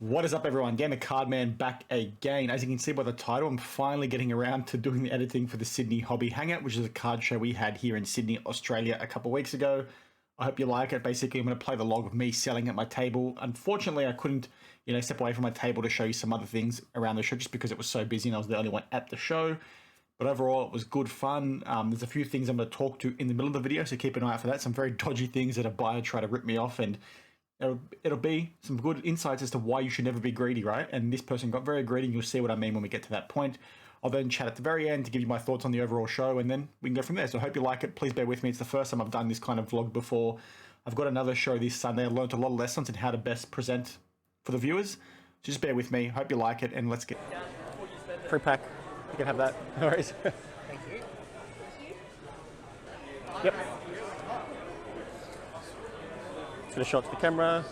What is up, everyone? Gamer Cardman back again. As you can see by the title, I'm finally getting around to doing the editing for the Sydney Hobby Hangout, which is a card show we had here in Sydney, Australia a couple of weeks ago. I hope you like it. Basically, I'm going to play the log of me selling at my table. Unfortunately, I couldn't, step away from my table to show you some other things around the show just because it was so busy and I was the only one at the show. But overall, it was good fun. There's a few things I'm going to talk to in the middle of the video, so keep an eye out for that. Some very dodgy things that a buyer tried to rip me off, and it'll be some good insights as to why you should never be greedy, right? And this person got very greedy, and you'll see what I mean when we get to that point. I'll then chat at the very end to give you my thoughts on the overall show, and then we can go from there. So I hope you like it. Please bear with me. It's the first time I've done this kind of vlog before. I've got another show this Sunday. I learned a lot of lessons in how to best present for the viewers. So just bear with me. Hope you like it, and let's get... Free pack. You can have that. No worries. Thank you. Yep. Just gonna show it to the camera.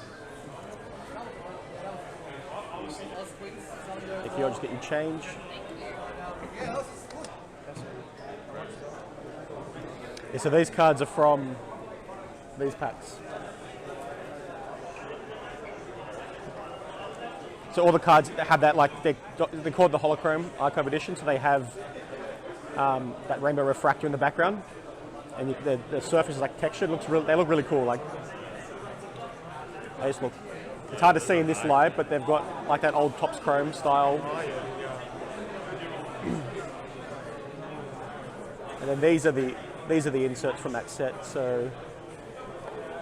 If you'll just get your change. Yeah, so these cards are from these packs. So all the cards have that, like, they're called the Holochrome Archive Edition, so they have that rainbow refractor in the background, and the surface is like textured. They look really cool. Like, they just look. It's hard to see in this light, but they've got like that old Topps Chrome style. And then these are the inserts from that set, so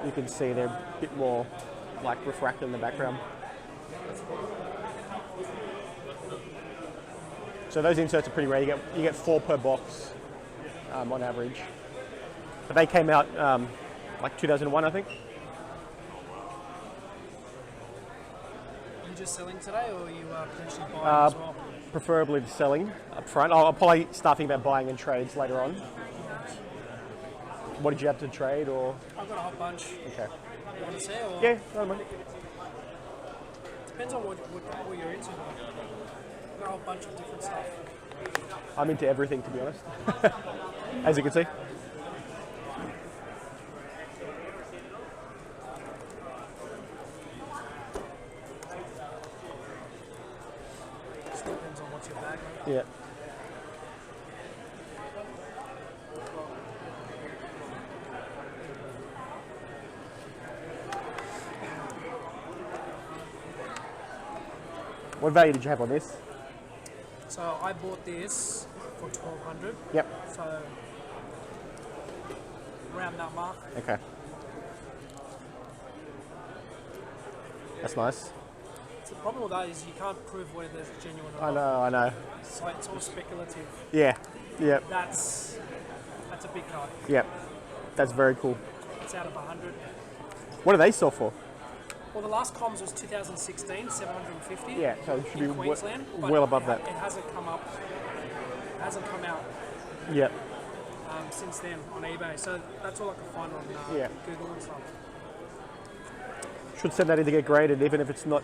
you can see they're a bit more like refracted in the background. So those inserts are pretty rare. You get 4 per box on average. But they came out like 2001, I think. Are you just selling today, or are you potentially buying as well? Preferably selling up front. I'll probably start thinking about buying in trades later on. What did you have to trade, or? I've got a whole bunch. Okay. You want to see, or? Yeah, no mind. Depends on what you're into. I've got a whole bunch of different stuff. I'm into everything, to be honest. As you can see. Just depends on what's your bag. Yeah. What value did you have on this? So I bought this for $1,200. Yep. So around that mark. Okay. That's nice. So the problem with that is you can't prove whether it's genuine or I not. know. So it's all speculative. Yeah. Yep. That's a big card. Yep. That's very cool. It's out of 100. What do they sell for? Well, the last comms was 2016, 750. Yeah, so it should be Queensland, but well above that. It hasn't come up. It hasn't come out Yep. since then on eBay. So that's all I can find on Google and stuff. Should send that in to get graded, even if it's not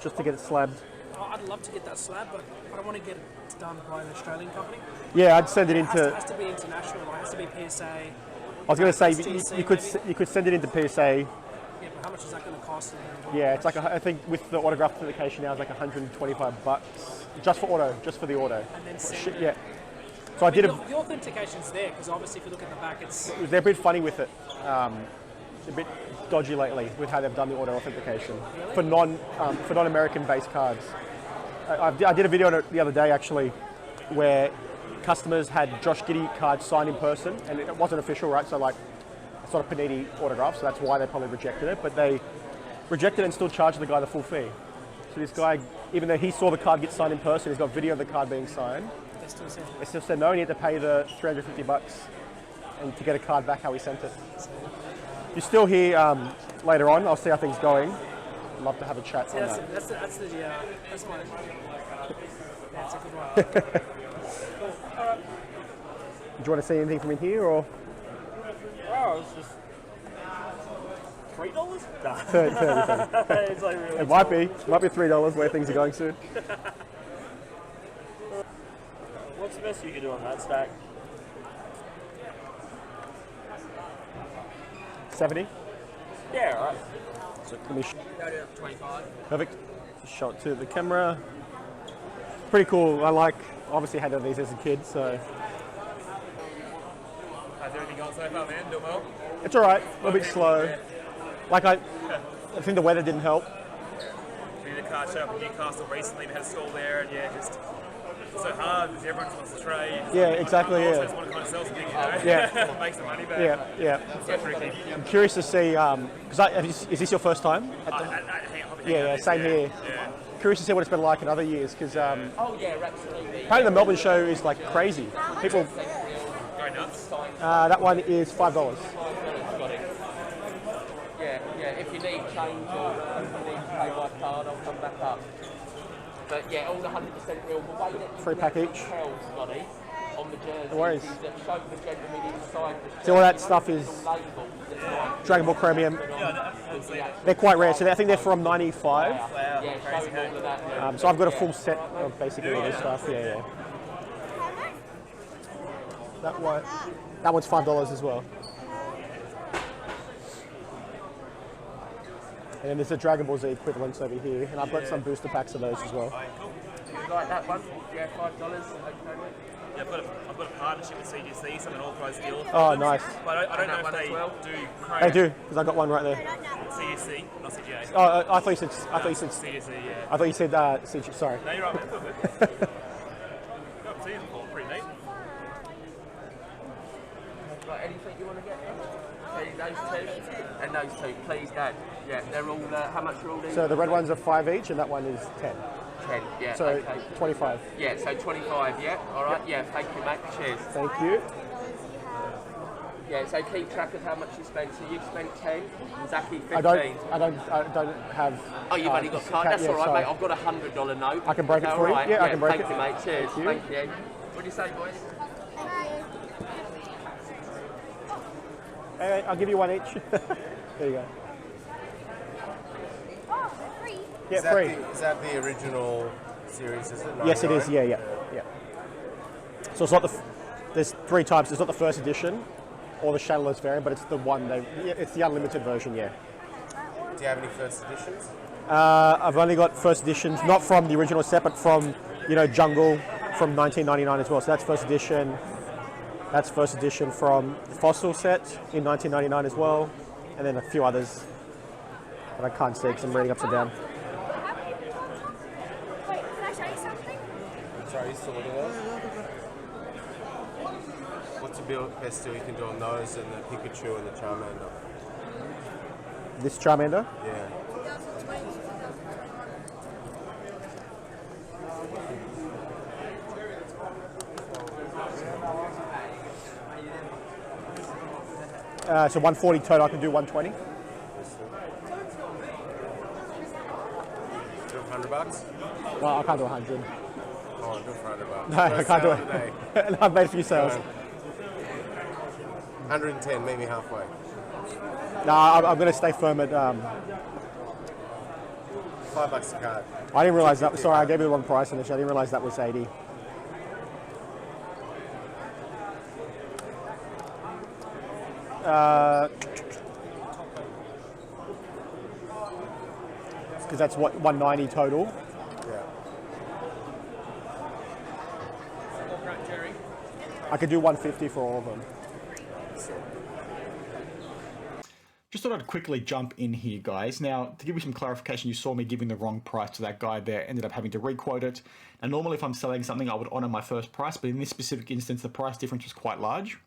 just to get it slabbed. I'd love to get that slab, but I don't want to get it done by an Australian company. Yeah, I'd send it It into. has to be international. It has to be PSA. I was going to say STC you could send it into PSA. Yeah, but how much is that going to cost? Yeah, it's like I think with the autograph authentication now, it's like $125 just for the auto. And then send Yeah. So I did the authentication's there, because obviously if you look at the back, They're a bit funny with it. It's a bit dodgy lately with how they've done the auto authentication for non-American based cards. I did a video on it the other day actually, where customers had Josh Giddey cards signed in person, and it wasn't official, right? So like, it's not a Panini autograph, so that's why they probably rejected it. But they rejected it and still charged the guy the full fee. So this guy, even though he saw the card get signed in person, he's got video of the card being signed. They still said no, and he had to pay the $350 and to get a card back how he sent it. If you're still here later on, I'll see how things going. I'd love to have a chat on that. That's my... Yeah, it's a good one. Cool. All right. Do you want to see anything from in here, or? Oh, it's just $3? It's like really It might be $3 where things are going soon. What's the best you can do on that stack? 70? Yeah, right. So let me 25. perfect. show it to the camera. Pretty cool. Obviously had these as a kid, so. How's everything going so far, man? Doing well? It's alright, a little bit slow. I think the weather didn't help. Been to the card show up in Newcastle recently and had a stall there, and yeah, just so hard because everyone just wants to trade. Yeah, exactly. Also Yeah. just want to kind of sell something, you know? Yeah. Make some money back. Yeah. So tricky. I'm curious to see, because is this your first time? Yeah, same here. Yeah. Curious to see what it's been like in other years, because Oh yeah, absolutely. apparently the Melbourne show is like crazy. People, Go nuts. that one is $5. Got it. Yeah. If you need change or if you need to pay by card, I'll come back up. But yeah, all 100% real. The way that you Free pack each. tell, Scotty, on the jersey No worries. is that show the gentleman inside the shirt. So all that stuff is label that's like Dragon Ball Chromium. They're quite rare, so I think they're from 95. yeah, showing all of that. Yeah. So I've got a full set of basically all this stuff. Yeah. That one's $5 as well. And then there's the Dragon Ball Z equivalents over here, and I've got some booster packs of those as well. You like that one? Yeah, $5. Okay. Yeah, I've got a partnership with CGC, some an authorised deal. Oh, nice. But I don't know if one as they well? do They do, because I got one right there. CGC, not CGA. Oh, I thought you said. CGC, yeah. I thought you said. CG, sorry. No, you're right, man. It's all good. Got season ball, pretty neat. Right, anything you want to get? Okay, those two and those two, please, Dad. Yeah, they're all. How much are all these? So the red ones are 5 each, and that one is 10. 10. Yeah. So Okay. 25. Yeah. So 25. Yeah. All right. Yeah. Thank you, mate. Cheers. Thank you. Yeah. So keep track of how much you spent. So you spent 10. Zaki 15. I don't have. Oh, you've only got card. That's all right, sorry. mate. I've got $100 note. I can break it Is that for you? all right? Yeah, I can break thank it. you, mate. Cheers. Thank you. Thank you. What do you say, boys? Hey, I'll give you one each. There you go. Yeah, free. Is that the original series? Is it? Yes, it is. 99? Yeah. So it's not there's 3 types. It's not the first edition or the Shadowless variant, but it's the one it's the unlimited version. Yeah. Do you have any first editions? I've only got first editions, not from the original set, but from Jungle from 1999 as well. So that's first edition. That's first edition from the Fossil set in 1999 as well, and then a few others that I can't see because I'm reading upside down. Wait, can I show you something? Sorry, you still looking at those? What's the best deal you can do on those and the Pikachu and the Charmander? This Charmander. Yeah. So 140 total, I can do 120. Do $100? Well, I can't do 100. Oh, I'll do it for $100. No, I First can't do sale of the day. it. I've made a few sales. 110, meet me halfway. No, I'm going to stay firm at. $5 a card. I didn't realize that. Sorry, I gave you the wrong price initially. I didn't realize that was 80. Because that's what 190 total. Yeah. I could do 150 for all of them. Just thought I'd quickly jump in here, guys. Now, to give you some clarification, you saw me giving the wrong price to that guy there, ended up having to requote it. And normally if I'm selling something, I would honor my first price, but in this specific instance, the price difference was quite large.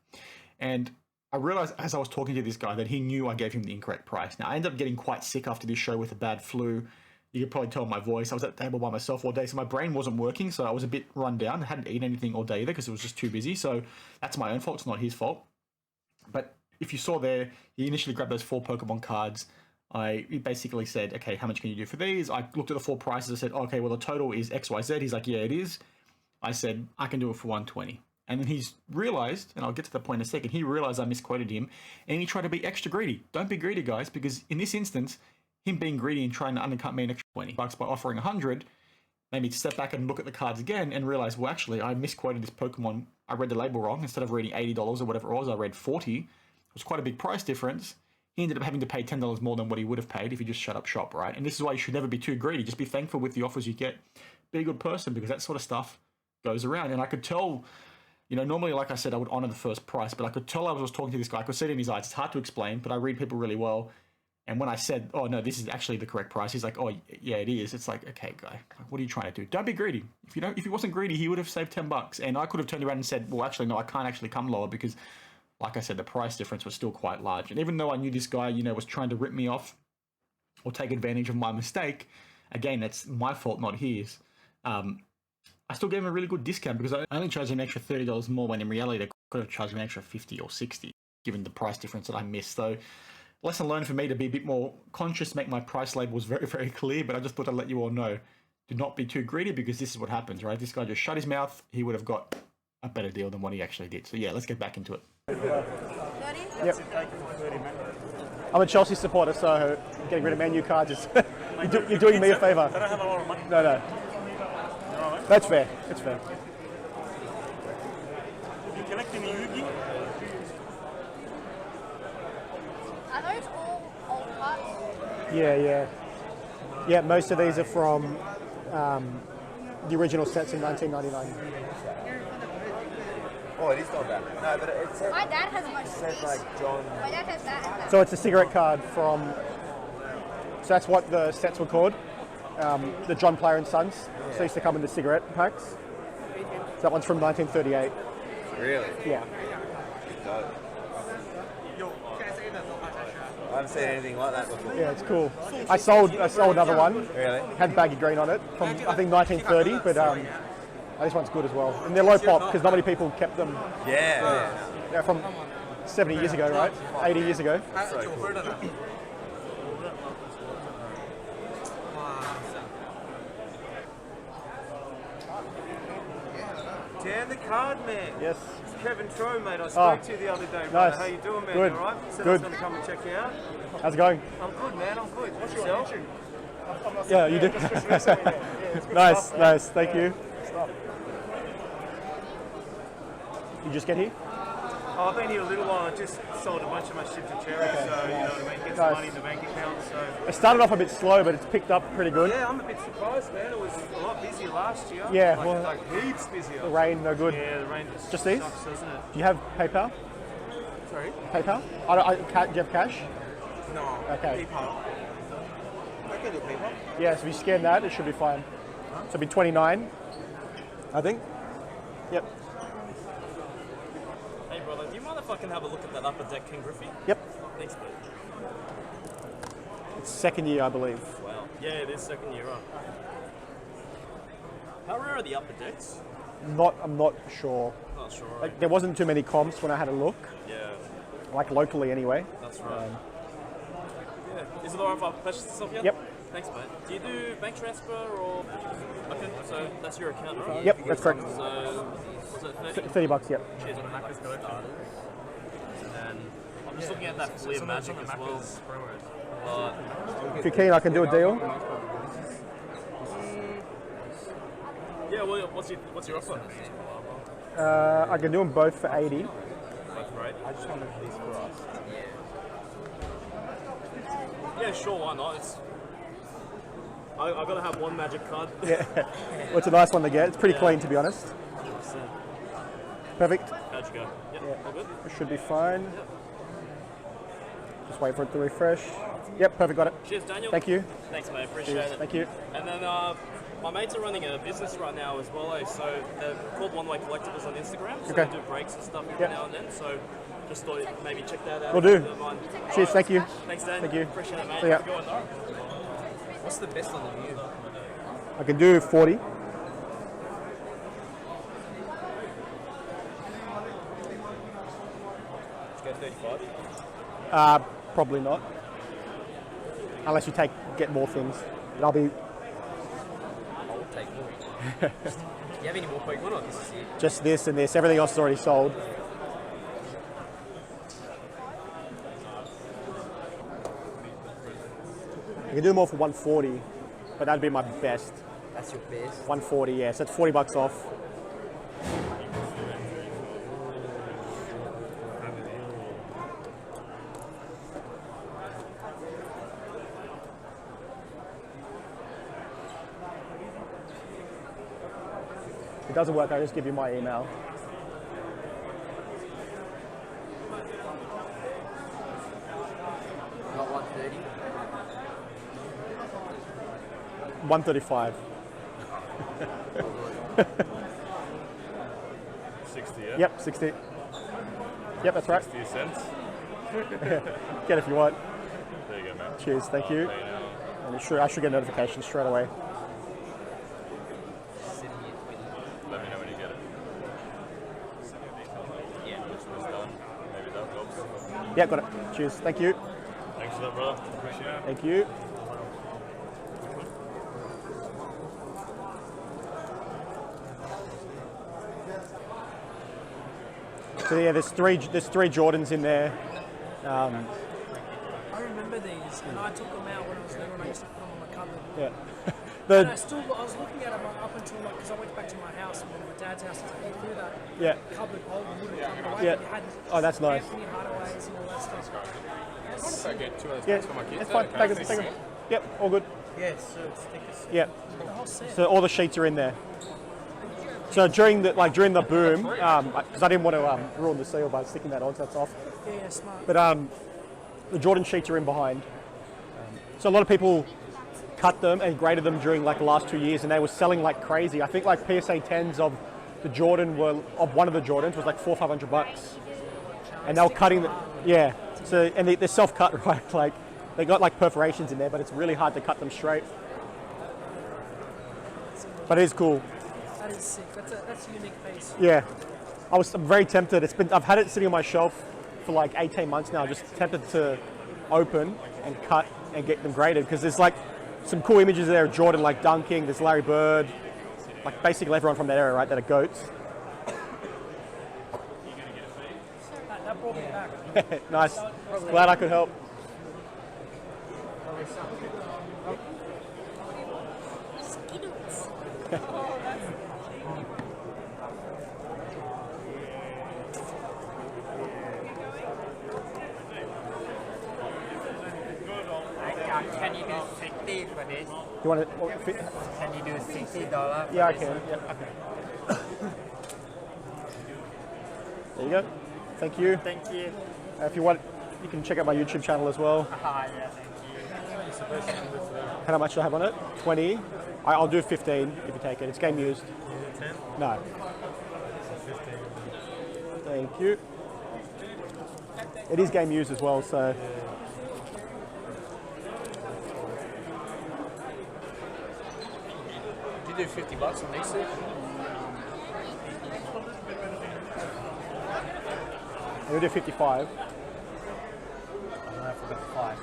And I realized as I was talking to this guy that he knew I gave him the incorrect price. Now, I ended up getting quite sick after this show with a bad flu. You could probably tell my voice. I was at the table by myself all day, so my brain wasn't working, so I was a bit run down. I hadn't eaten anything all day either because it was just too busy, so that's my own fault. It's not his fault. But if you saw there, he initially grabbed those 4 Pokemon cards. He basically said, okay, how much can you do for these? I looked at the 4 prices. I said, okay, well, the total is XYZ. He's like, yeah, it is. I said, I can do it for 120. And then he's realized, and I'll get to the point in a second, he realized I misquoted him, and he tried to be extra greedy. Don't be greedy, guys, because in this instance, him being greedy and trying to undercut me an extra $20 by offering 100 made me step back and look at the cards again and realize, well, actually, I misquoted this Pokemon. I read the label wrong. Instead of reading $80 or whatever it was, I read 40. It was quite a big price difference. he ended up having to pay $10 more than what he would have paid if he just shut up shop, right? And this is why you should never be too greedy. Just be thankful with the offers you get. Be a good person, because that sort of stuff goes around. And I could tell, normally, like I said, I would honor the first price, but I could tell I was talking to this guy. I could see it in his eyes. It's hard to explain, but I read people really well. And when I said, oh, no, this is actually the correct price, he's like, oh, yeah, it is. It's like, okay, guy, what are you trying to do? Don't be greedy. If he wasn't greedy, he would have saved $10. And I could have turned around and said, well, actually, no, I can't actually come lower, because like I said, the price difference was still quite large. And even though I knew this guy, was trying to rip me off or take advantage of my mistake, again, that's my fault, not his. I still gave him a really good discount, because I only charged him an extra $30 more, when in reality they could have charged him an extra $50 or $60, given the price difference that I missed. So, lesson learned for me to be a bit more conscious, make my price labels very, very clear. But I just thought I'd let you all know, do not be too greedy, because this is what happens, right? This guy just shut his mouth. He would have got a better deal than what he actually did. So yeah, let's get back into it. Yep. I'm a Chelsea supporter, so getting rid of Man U cards is you're doing me a favour. I don't have a lot of money. No. That's fair. That's fair. You collect any Yugi? Are those all old cards? Yeah, most of these are from the original sets in 1999. Oh, it is not that. No, but it says, My dad has a bunch it of says these. like John. My dad has that and that. So it's a cigarette card from. So that's what the sets were called. The John Player and Sons. So they used to come in the cigarette packs. So that one's from 1938. Really? Yeah. I haven't seen anything like that before. Yeah, it's cool. I sold another one. Really? Had baggy green on it from I think 1930, but this one's good as well. And they're low pop because not many people kept them. Yeah. They're from 70 years ago, right? 80 years ago. So cool. Dan the Card Man. Yes. It's Kevin Trow, mate. I spoke to you the other day, brother. Nice. How you doing, man? Good. You alright? Said I Good. was going to come and check you out. How's it going? I'm good, man. I'm good. What's yourself? Yeah, you do. Nice. Thank you. You just get here? Oh, I've been here a little while. I just sold a bunch of my shit to charity, so you know what I mean. Get some Nice. money in the bank account. So It started off a bit slow, but it's picked up pretty good. yeah, I'm a bit surprised, man. It was a lot busier last year. Yeah, like, well, like heaps busier. The rain, no good. Yeah, the rain Just these? sucks, doesn't it? Do you have PayPal? Sorry. PayPal? Do you have cash? No. Okay. PayPal. I can do PayPal. Yeah, so if you scan that, it should be fine. So it'll be 29, I think. Yep. Hey, brother, do you mind if I can have a look at that upper deck King Griffey? Yep. Thanks, mate. It's second year, I believe. Wow. Yeah, it is second year on. How rare are the upper decks? I'm not sure. Not sure. Like, there wasn't too many comps when I had a look, Yeah, like locally anyway. that's right. Yeah. Is it alright if I purchase this off yet? Yep. Thanks, mate. Do you do bank transfer or? Okay, so that's your account, right? Yep, that's correct. So, was it 30? $30, yep. Cheers, on Macca's go. And then I'm just looking at that Fleer Magic as well. If you're keen, I can do a deal. Yeah, well, what's your offer? I can do them both for 80. That's right. I just want these for us. Yeah, sure, why not? I gotta have one magic card. Yeah. Well, it's a nice one to get. It's pretty clean, to be honest. 100%. Perfect. How'd you go? Yep, all good? It should be fine. Just wait for it to refresh. Yep, perfect, got it. Cheers, Daniel. Thank you. Thanks, mate. Appreciate Cheers. it. Thank you. And then my mates are running a business right now as well, so they're called One Way Collectibles on Instagram. So Okay. they do breaks and stuff every Yep. now and then. So just thought maybe check that out. Will do. if you don't mind. Cheers, thank you. Thanks, Dan. Thank you. Appreciate it, mate. See ya. Have a good one. What's the best on the view? I can do 40. Let's go 35. Probably not. Unless you get more things. But I'll be I'll take more. Do you have any more Pokemon or this is it? just this and this. Everything else is already sold. I can do more for 140, but that'd be my best. That's your best. 140, yeah. So it's $40 off. If it doesn't work, I'll just give you my email. Not 130. 135. 60, yeah? Yep, 60. Yep, that's right. 60 cents. Get it if you want. There you go, man. Cheers, thank you. Pay now. And I should get notifications straight away. Let me know when you get it. Yeah. Which was done. Maybe that helps. Yeah, got it. Cheers, thank you. Thanks for that, brother. Appreciate it. Thank you. So yeah, there's three Jordans in there. I remember these, and I took them out when I was little, and I used to put them on my cupboard. Yeah. And I was looking at them up until because I went back to my house, and my dad's house, and I threw that Yeah. cupboard, old wooden cupboard away. Yeah. And you had Oh, that's nice. Anthony Hardaways and all that stuff. I get 2 of those Yeah, for my kids. it's fine. Take it. Yep, all good. Yeah, so stickers. Yeah. The whole set. So all the sheets are in there. So during the boom, because I didn't want to ruin the seal by sticking that on, so that's off. Yeah, smart. But the Jordan sheets are in behind. So a lot of people cut them and graded them during like the last 2 years, and they were selling like crazy. I think like PSA 10s of the Jordan one of the Jordans was like $400-500, and they were cutting the So and they're self-cut, right? Like they got like perforations in there, but it's really hard to cut them straight. But it is cool. That is sick. That's a unique piece. Yeah, I'm very tempted. I've had it sitting on my shelf for like 18 months now. Just tempted to open and cut and get them graded because there's like some cool images there of Jordan like dunking. There's Larry Bird, like basically everyone from that era, right? That are goats. That brought me back. Nice. Glad I could help. Can you do 60 for this? You want it? Can you do $60? Yeah, I can. Yeah. There you go. Thank you. Thank you. If you want, you can check out my YouTube channel as well. Yeah, thank you. How much do I have on it? 20. I'll do 15 if you take it. It's game used. 10? No. 15. Thank you. It is game used as well, so. Did you do $50 on these two? We'll do 55. I forgot 5.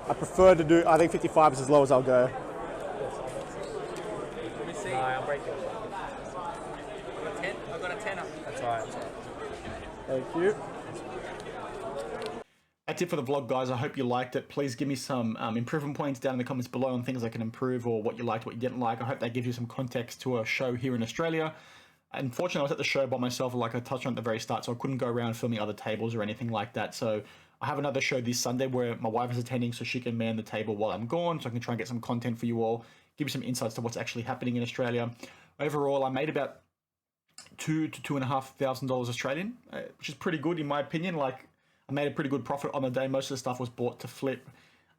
I prefer to do, I think 55 is as low as I'll go. Let me see. I'll break it. I got a 10 up. That's all right. Thank you. That's it for the vlog, guys. I hope you liked it. Please give me some improvement points down in the comments below on things I can improve or what you liked, what you didn't like. I hope that gives you some context to a show here in Australia. Unfortunately, I was at the show by myself, like I touched on at the very start, so I couldn't go around filming other tables or anything like that. So I have another show this Sunday where my wife is attending, so she can man the table while I'm gone, so I can try and get some content for you all, give you some insights to what's actually happening in Australia. Overall, I made about $2,000 to $2,500 Australian, which is pretty good in my opinion. Like, I made a pretty good profit on the day. Most of the stuff was bought to flip.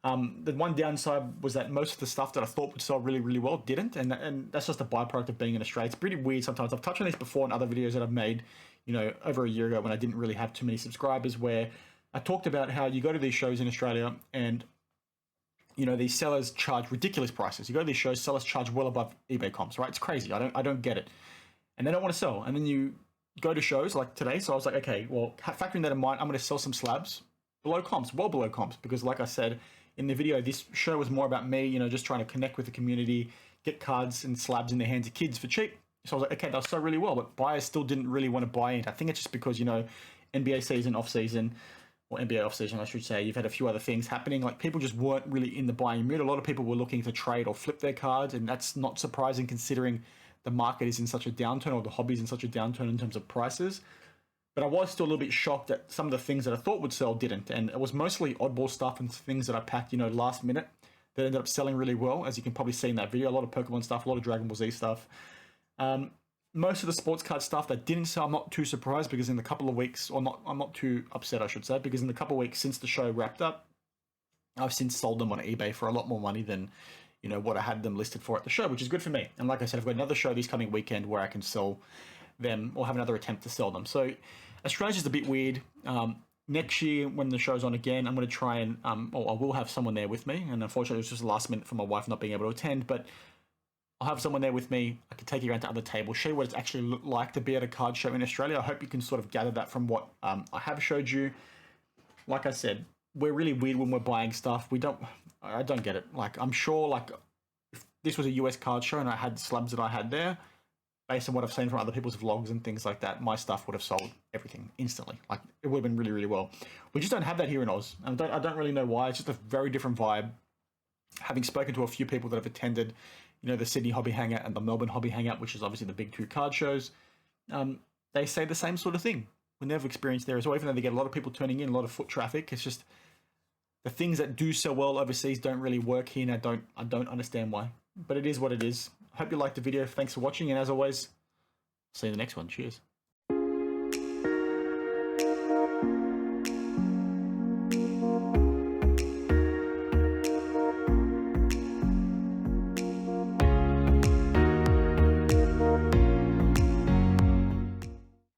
The one downside was that most of the stuff that I thought would sell really, really well didn't, and that's just a byproduct of being in Australia. It's pretty weird sometimes. I've touched on this before in other videos that I've made, you know, over a year ago when I didn't really have too many subscribers, where I talked about how you go to these shows in Australia and, you know, these sellers charge ridiculous prices. You go to these shows, sellers charge well above eBay comps, right? It's crazy. I don't get it. And they don't want to sell. And then you go to shows like today. So I was like, okay, well, factoring that in mind, I'm going to sell some slabs below comps, well below comps, because like I said in the video, this show was more about me, you know, just trying to connect with the community, get cards and slabs in the hands of kids for cheap. So I was like, okay, they'll sell really well, but buyers still didn't really want to buy it. I think it's just because, you know, NBA season, off season, or NBA off season, I should say, you've had a few other things happening. Like, people just weren't really in the buying mood. A lot of people were looking to trade or flip their cards, and that's not surprising considering the market is in such a downturn, or the hobby's in such a downturn in terms of prices. But I was still a little bit shocked that some of the things that I thought would sell didn't. And it was mostly oddball stuff and things that I packed, last minute that ended up selling really well, as you can probably see in that video. A lot of Pokemon stuff, a lot of Dragon Ball Z stuff. Most of the sports card stuff that didn't sell, I'm not too surprised, because in the couple of weeks, I'm not too upset, I should say, because in the couple of weeks since the show wrapped up, I've since sold them on eBay for a lot more money than, what I had them listed for at the show, which is good for me. And like I said, I've got another show this coming weekend where I can sell them or have another attempt to sell them. So Australia's a bit weird. Next year, when the show's on again, I'm going to try and, I will have someone there with me. And unfortunately, it was just the last minute for my wife not being able to attend, but I'll have someone there with me. I can take you around to other tables, show you what it's actually looked like to be at a card show in Australia. I hope you can sort of gather that from what I have showed you. Like I said, we're really weird when we're buying stuff. I don't get it. Like, I'm sure, like, if this was a US card show and I had slabs that I had there, based on what I've seen from other people's vlogs and things like that, my stuff would have sold everything instantly. Like, it would have been really, really well. We just don't have that here in Oz. And I don't really know why. It's just a very different vibe. Having spoken to a few people that have attended, the Sydney Hobby Hangout and the Melbourne Hobby Hangout, which is obviously the big two card shows, they say the same sort of thing. We never experienced there as well, even though they get a lot of people turning in, a lot of foot traffic. It's just the things that do so well overseas don't really work here, and I don't understand why. But it is what it is. Hope you liked the video. Thanks for watching, and as always, see you in the next one. Cheers.